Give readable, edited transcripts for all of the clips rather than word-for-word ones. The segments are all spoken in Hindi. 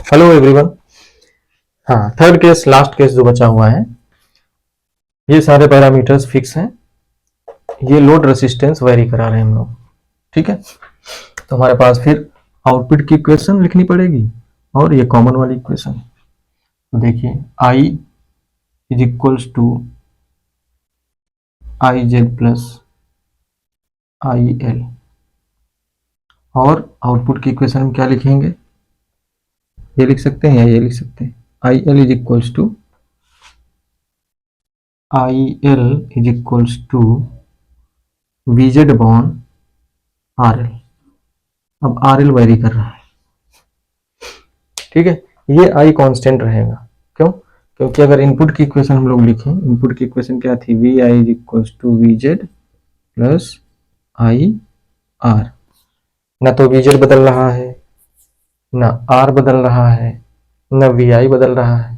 Hello everyone. हाँ, थर्ड केस, लास्ट केस जो बचा हुआ है, ये सारे पैरामीटर्स फिक्स हैं। ये लोड रेसिस्टेंस वेरी करा रहे हैं हम लोग। ठीक है, तो हमारे पास फिर आउटपुट की इक्वेशन लिखनी पड़ेगी और ये कॉमन वाली इक्वेशन। तो देखिए, I is equals to I Z plus I L, और आउटपुट की इक्वेशन हम क्या लिखेंगे, ये लिख सकते हैं या ये लिख सकते हैं। I L is equals to I L is equals to V Z upon R L. अब आर एल वेरी कर रहा है, ठीक है। ये आई कांस्टेंट रहेगा, क्यों? क्योंकि अगर इनपुट की इक्वेशन हम लोग लिखें, इनपुट की इक्वेशन क्या थी, V I is equals to V Z plus I R. ना तो वी जेड बदल रहा है, ना आर बदल रहा है, ना वी आई बदल रहा है,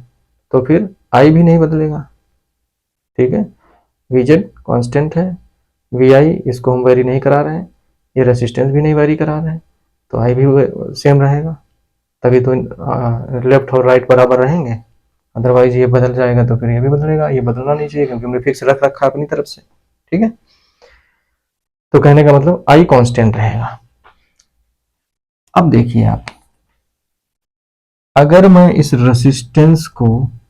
तो फिर आई भी नहीं बदलेगा। ठीक है, वी जेड कॉन्स्टेंट है, वी आई इसको हम वेरी नहीं करा रहे हैं, ये रेसिस्टेंस भी नहीं वेरी करा रहे हैं, तो आई भी सेम रहेगा। तभी तो लेफ्ट और राइट बराबर रहेंगे, अदरवाइज ये बदल जाएगा तो फिर ये भी बदलेगा। ये बदलना नहीं चाहिए क्योंकि हमने फिक्स रख रखा अपनी तरफ से। ठीक है, तो कहने का मतलब आई कांस्टेंट रहेगा। अब देखिए आप, अगर मैं इस रेसिस्टेंस को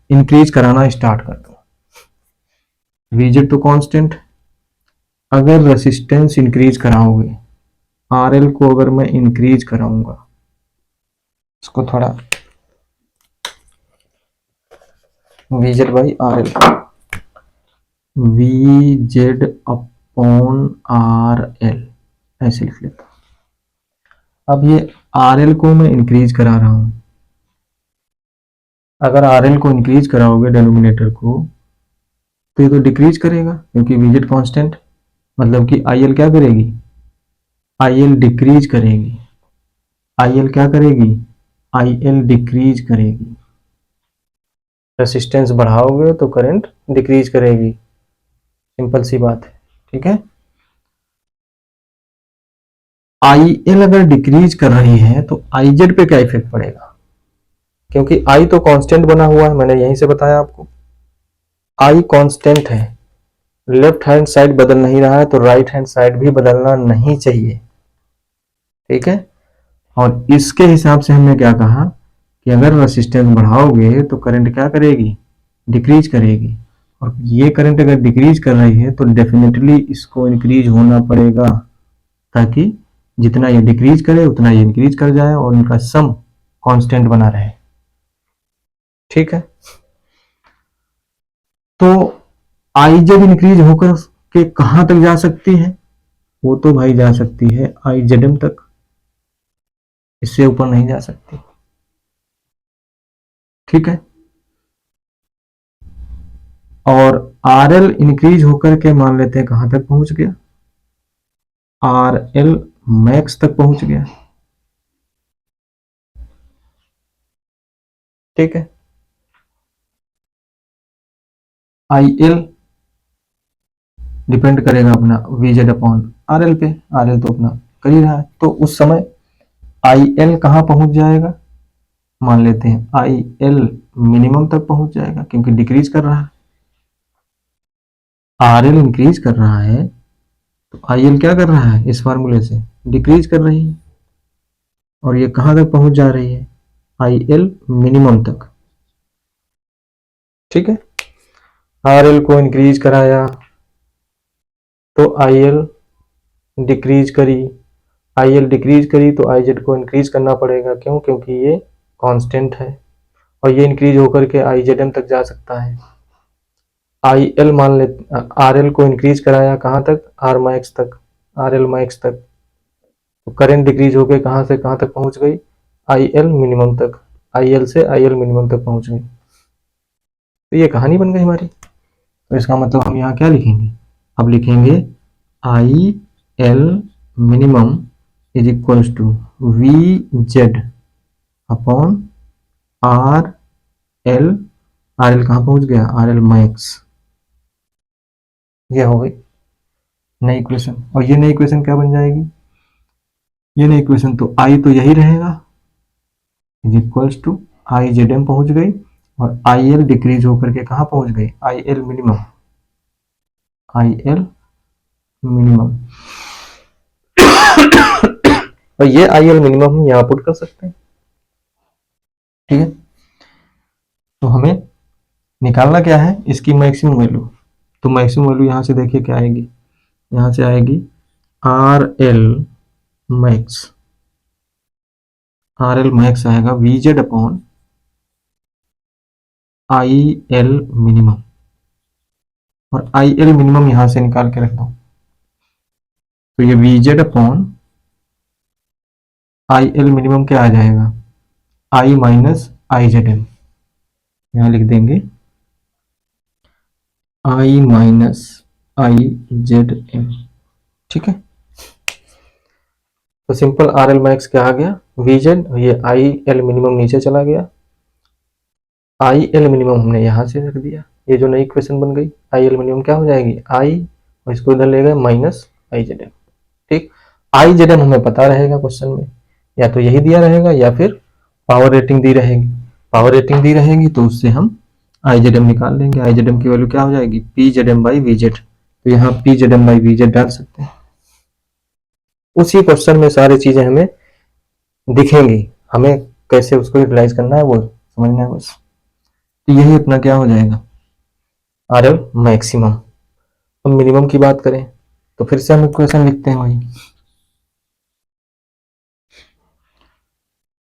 इंक्रीज कराना स्टार्ट कर दूं, वीजेड तो कांस्टेंट, अगर रेसिस्टेंस इंक्रीज कराओगे, आरएल को अगर मैं इंक्रीज कराऊंगा, इसको थोड़ा we Z by R L, we Z upon R L ऐसे लिख लेता हूं। अब ये आर एल को मैं इंक्रीज करा रहा हूं, अगर आर एल को इंक्रीज कराओगे डेनोमिनेटर को, तो ये तो डिक्रीज करेगा क्योंकि वी जेड कॉन्स्टेंट, मतलब कि आई एल क्या करेगी, आई एल डिक्रीज करेगी। आई एल क्या करेगी, आई एल डिक्रीज करेगी। रेसिस्टेंस बढ़ाओगे तो करंट डिक्रीज करेगी, सिंपल सी बात है। ठीक है, आई एल अगर डिक्रीज कर रही है तो आई जेड पे क्या इफेक्ट पड़ेगा, क्योंकि आई तो कांस्टेंट बना हुआ है, मैंने यहीं से बताया आपको। आई कांस्टेंट है, लेफ्ट हैंड साइड बदल नहीं रहा है, तो राइट हैंड साइड भी बदलना नहीं चाहिए। ठीक है, और इसके हिसाब से हमने क्या कहा कि अगर रेसिस्टेंस बढ़ाओगे तो करंट क्या करेगी, डिक्रीज करेगी। और ये करंट अगर डिक्रीज कर रही है तो डेफिनेटली इसको इंक्रीज होना पड़ेगा, ताकि जितना ये डिक्रीज करे उतना ये इंक्रीज कर जाए और इनका सम कांस्टेंट बना रहे। ठीक है, तो आई जब इंक्रीज होकर के कहां तक जा सकती है, वो तो भाई जा सकती है आई जेड एम तक, इससे ऊपर नहीं जा सकती। ठीक है, और आर एल इंक्रीज होकर के मान लेते हैं कहां तक पहुंच गया, आर एल मैक्स तक पहुंच गया। ठीक है, आई एल डिपेंड करेगा अपना we Z upon R L पे, आर एल तो अपना कर ही रहा है, तो उस समय आई एल कहां पहुंच जाएगा, मान लेते हैं आई एल मिनिमम तक पहुंच जाएगा, क्योंकि डिक्रीज कर रहा है। आर एल इंक्रीज कर रहा है तो आई एल क्या कर रहा है, इस फार्मूले से डिक्रीज कर रही है, और ये कहां तक पहुंच जा रही है, आई एल मिनिमम तक। ठीक है, आर एल को इंक्रीज कराया तो आई एल डिक्रीज करी, आई एल डिक्रीज करी तो आई जेड को इंक्रीज करना पड़ेगा। क्यों? क्योंकि ये कांस्टेंट है और ये इंक्रीज होकर के आई जेड एम तक जा सकता है। आई एल मान ले, आर एल को इंक्रीज कराया कहाँ तक, आर मैक्स तक, आर एल मैक्स तक, तो करंट डिक्रीज होकर कहाँ से कहाँ तक पहुंच गई, आई एल मिनिमम तक, आई एल से आई एल मिनिमम तक पहुंच गई। तो ये कहानी बन गई हमारी। तो इसका मतलब हम यहाँ क्या लिखेंगे, अब लिखेंगे I L minimum is equals to V Z upon R L, R L कहाँ पहुंच गया, आर एल मैक्स। ये हो गई नई इक्वेशन, और ये नई इक्वेशन क्या बन जाएगी, ये नई इक्वेशन तो आई तो यही रहेगा, is equals to I Z M पहुंच गई और आई एल डिक्रीज होकर के कहाँ पहुंच गई, आई एल मिनिमम, आई एल मिनिमम। और ये आई एल मिनिमम हम यहाँ पुट कर सकते हैं, ठीक है। तो हमें निकालना क्या है, इसकी मैक्सिमम वैल्यू। तो मैक्सिमम वैल्यू यहाँ से देखिए क्या आएगी, यहाँ से आएगी R L max, R L max आएगा V Z upon I L minimum. और आई एल मिनिमम यहां से निकाल के रख दो, तो ये we Z upon I L minimum क्या आ जाएगा, आई माइनस आई जेड एम। यहां लिख देंगे आई माइनस आई जेड एम, ठीक है। तो सिंपल आर एल मैक्स क्या आ गया, वी जेड, ये आई एल मिनिमम नीचे चला गया, आई एल मिनिमम हमने यहां से रख दिया, ये जो नई इक्वेशन बन गई, आई एल मिनिमम क्या हो जाएगी आई, और इसको इधर ले गए माइनस आई जेड एम, ठीक। आई जेड एम हमें पता रहेगा क्वेश्चन में, या तो यही दिया रहेगा या फिर पावर रेटिंग दी रहेगी, पावर रेटिंग दी रहेगी तो उससे हम आई जेड एम निकाल लेंगे। आई जेड एम की वैल्यू क्या हो जाएगी, P Z M by V Z, तो यहाँ P Z M by V Z डाल सकते हैं। उसी क्वेश्चन में सारी चीजें हमें दिखेंगी, हमें कैसे उसको यूटिलाइज करना है वो समझना है बस। तो यही अपना क्या हो जाएगा, आर एल मैक्सिमम। अब मिनिमम की बात करें तो फिर से हम इक्वेशन लिखते हैं, वही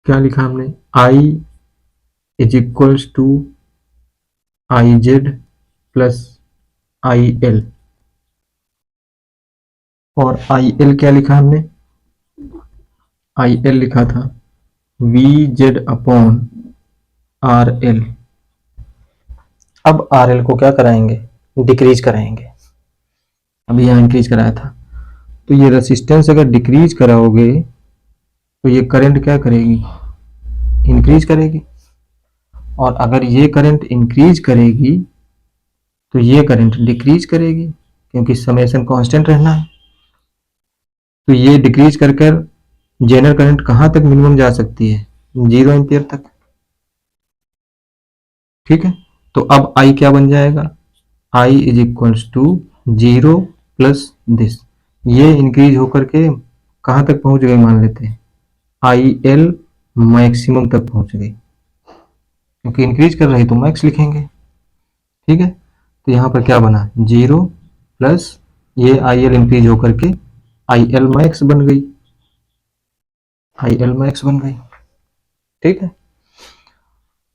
क्या लिखा हमने, I is equals to I Z plus I L, और आई एल क्या लिखा हमने, आई एल लिखा था we Z upon R L. अब आर एल को क्या कराएंगे, डिक्रीज कराएंगे, अभी यहाँ इंक्रीज कराया था। तो ये रेसिस्टेंस अगर डिक्रीज कराओगे तो ये करंट क्या करेगी, इंक्रीज करेगी, और अगर ये करंट इंक्रीज करेगी तो ये करंट डिक्रीज करेगी, क्योंकि समेशन कांस्टेंट रहना है। तो ये डिक्रीज कर कर जेनरल करंट कहाँ तक मिनिमम जा सकती है, 0 एम्पियर तक, ठीक है। तो अब I क्या बन जाएगा, I is equals to 0 plus this, ये इंक्रीज होकर के कहाँ तक पहुंच गई, मान लेते हैं आई एल मैक्सिमम तक पहुंच गई, क्योंकि इंक्रीज कर रही तो मैक्स लिखेंगे, ठीक है। तो यहाँ पर क्या बना, 0 प्लस ये आई एल इंक्रीज होकर के आई एल मैक्स बन गई, आई एल मैक्स बन गई, ठीक है।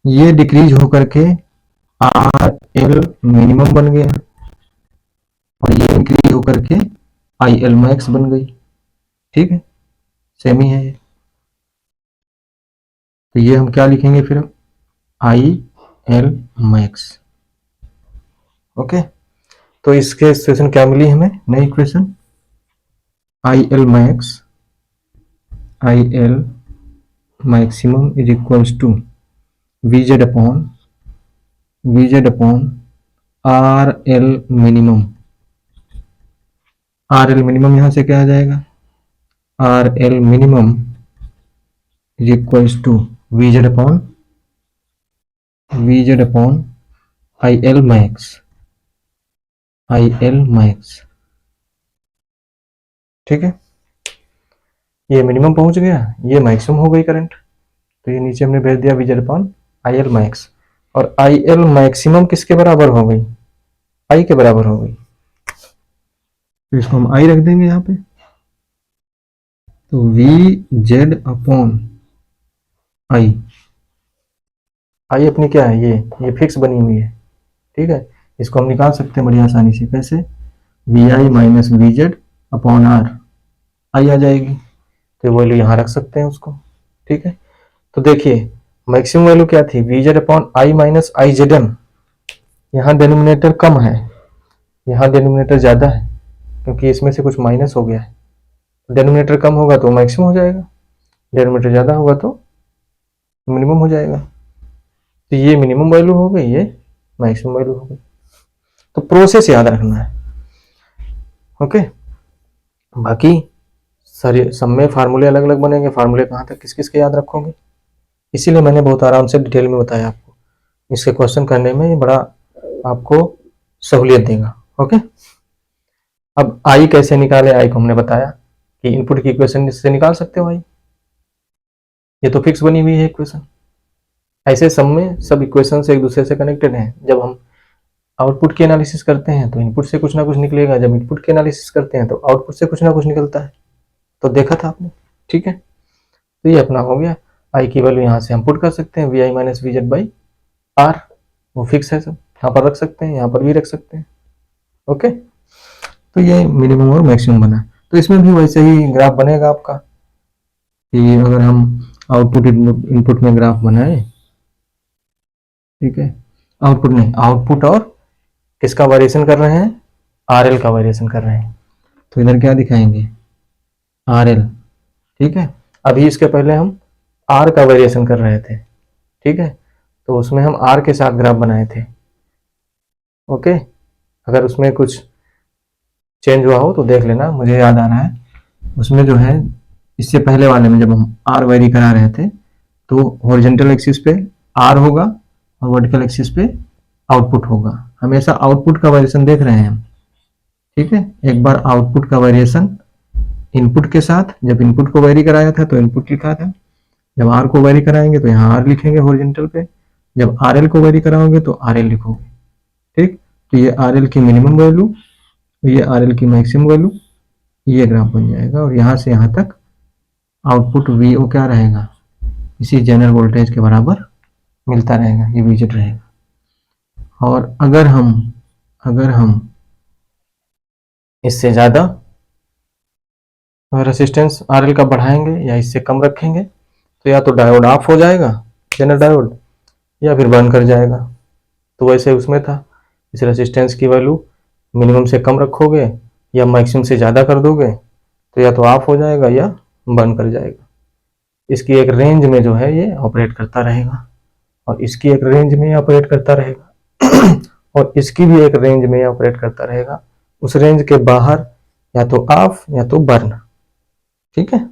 ये डिक्रीज होकर के आर एल मिनिमम बन गया, और ये इंक्रीज होकर के आई एल मैक्स बन गई, ठीक है, सेम ही है ये। तो ये हम क्या लिखेंगे फिर, आई एल मैक्स, ओके। तो इसके इक्वेशन क्या मिली हमें, नई equation, I L max, I L maximum is equals to V Z upon R L minimum. R L minimum यहां से क्या आ जाएगा, R L minimum is equals to V Z upon I L max, I L max, ठीक है। ये मिनिमम पहुंच गया, ये मैक्सिमम हो गई करंट, तो ये नीचे हमने भेज दिया we Z upon I L max, और आई एल मैक्सिमम किसके बराबर हो गई, आई के बराबर हो गई, तो इसको हम आई रख देंगे यहाँ पे। तो वी जेड अपॉन आई, आई अपनी क्या है, ये फिक्स बनी हुई है, ठीक है। इसको हम निकाल सकते हैं बड़ी आसानी से, कैसे, V I minus V Z upon R, I आ जाएगी, तो वैल्यू यहाँ रख सकते हैं उसको, ठीक है। तो देखिए मैक्सिमम वैल्यू क्या थी, V Z upon I minus I Z M, यहाँ डेनोमिनेटर कम है, यहाँ डेनोमिनेटर ज़्यादा है, क्योंकि इसमें से कुछ माइनस हो गया है, डेनोमिनेटर कम होगा तो मैक्सिमम हो जाएगा, डेनोमिनेटर ज़्यादा होगा तो मिनिमम हो जाएगा। तो ये मिनिमम वैल्यू हो गई, ये मैक्सिमम वैल्यू हो गई। तो प्रोसेस याद रखना है, ओके। बाकी सारे सब में फार्मूले अलग अलग बनेंगे, फार्मूले कहाँ तक किस किस के याद रखोगे, इसीलिए मैंने बहुत आराम से डिटेल में बताया आपको। इसके क्वेश्चन करने में ये बड़ा आपको सहूलियत देगा। ओके, अब आई कैसे निकाले, आई को हमने बताया कि इनपुट की इक्वेशन से निकाल सकते हो आई, ये तो फिक्स बनी हुई है इक्वेशन। ऐसे सब में सब इक्वेशन से एक दूसरे से कनेक्टेड हैं। जब हम आउटपुट की एनालिसिस करते हैं तो इनपुट से कुछ ना कुछ निकलेगा, जब इनपुट की एनालिसिस करते हैं तो आउटपुट से कुछ ना कुछ निकलता है। तो देखा था आपने, ठीक है। तो ये अपना हो गया, आई की वैल्यू यहाँ से हम पुट कर सकते हैं, V I minus V Z by R, वो फिक्स है, सब यहाँ पर रख सकते हैं, यहाँ पर भी रख सकते हैं। ओके, तो ये मिनिमम और मैक्सिमम बना। तो इसमें भी वैसे ही ग्राफ बनेगा आपका कि अगर हम आउटपुट इनपुट में ग्राफ बनाए, ठीक है, आउटपुट नहीं, आउटपुट और किसका वेरिएशन कर रहे हैं, आरएल का वेरिएशन कर रहे हैं, तो इधर क्या दिखाएंगे, आरएल, ठीक है। अभी इसके पहले हम आर का वेरिएशन कर रहे थे, ठीक है, तो उसमें हम आर के साथ ग्राफ बनाए थे। ओके, अगर उसमें कुछ चेंज हुआ हो तो देख लेना, मुझे याद आ रहा है उसमें जो है, इससे पहले वाले में जब हम आर वेरी करा रहे थे तो हॉरिजॉन्टल एक्सिस पे आर होगा और वर्टिकल एक्सिस पे आउटपुट होगा। हमेशा आउटपुट का वेरिएशन देख रहे हैं हम, ठीक है। एक बार आउटपुट का वेरिएशन इनपुट के साथ, जब इनपुट को वेरी कराया था तो इनपुट लिखा था, जब आर को वेरी कराएंगे तो यहाँ आर लिखेंगे हॉरिजॉन्टल पे, जब आर एल को वेरी कराओगे तो आर एल लिखोगे, ठीक। तो ये आर एल की मिनिमम वैल्यू, ये आर एल की मैक्सिमम वैल्यू, ये ग्राफ बन जाएगा। और यहाँ से यहाँ तक आउटपुट वी ओ क्या रहेगा, इसी जनरल वोल्टेज के बराबर मिलता रहेगा, ये विजिट रहेगा। और अगर हम इससे ज़्यादा रेसिस्टेंस आर एल का बढ़ाएंगे या इससे कम रखेंगे तो या तो डायोड ऑफ हो जाएगा, जनरल डायोड, या फिर बर्न कर जाएगा। तो वैसे उसमें था, इस रेसिस्टेंस की वैल्यू मिनिमम से कम रखोगे या मैक्सिमम से ज़्यादा कर दोगे तो या तो ऑफ हो जाएगा या बर्न कर जाएगा। इसकी एक रेंज में जो है ये ऑपरेट करता रहेगा, और इसकी एक रेंज में ऑपरेट करता रहेगा और इसकी भी एक रेंज में ऑपरेट करता रहेगा। उस रेंज के बाहर या तो ऑफ या तो बर्न, ठीक है।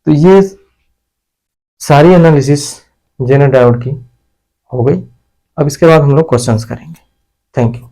तो ये सारी एनालिसिस जेनर डायोड की हो गई। अब इसके बाद हम लोग क्वेश्चंस करेंगे। Thank you.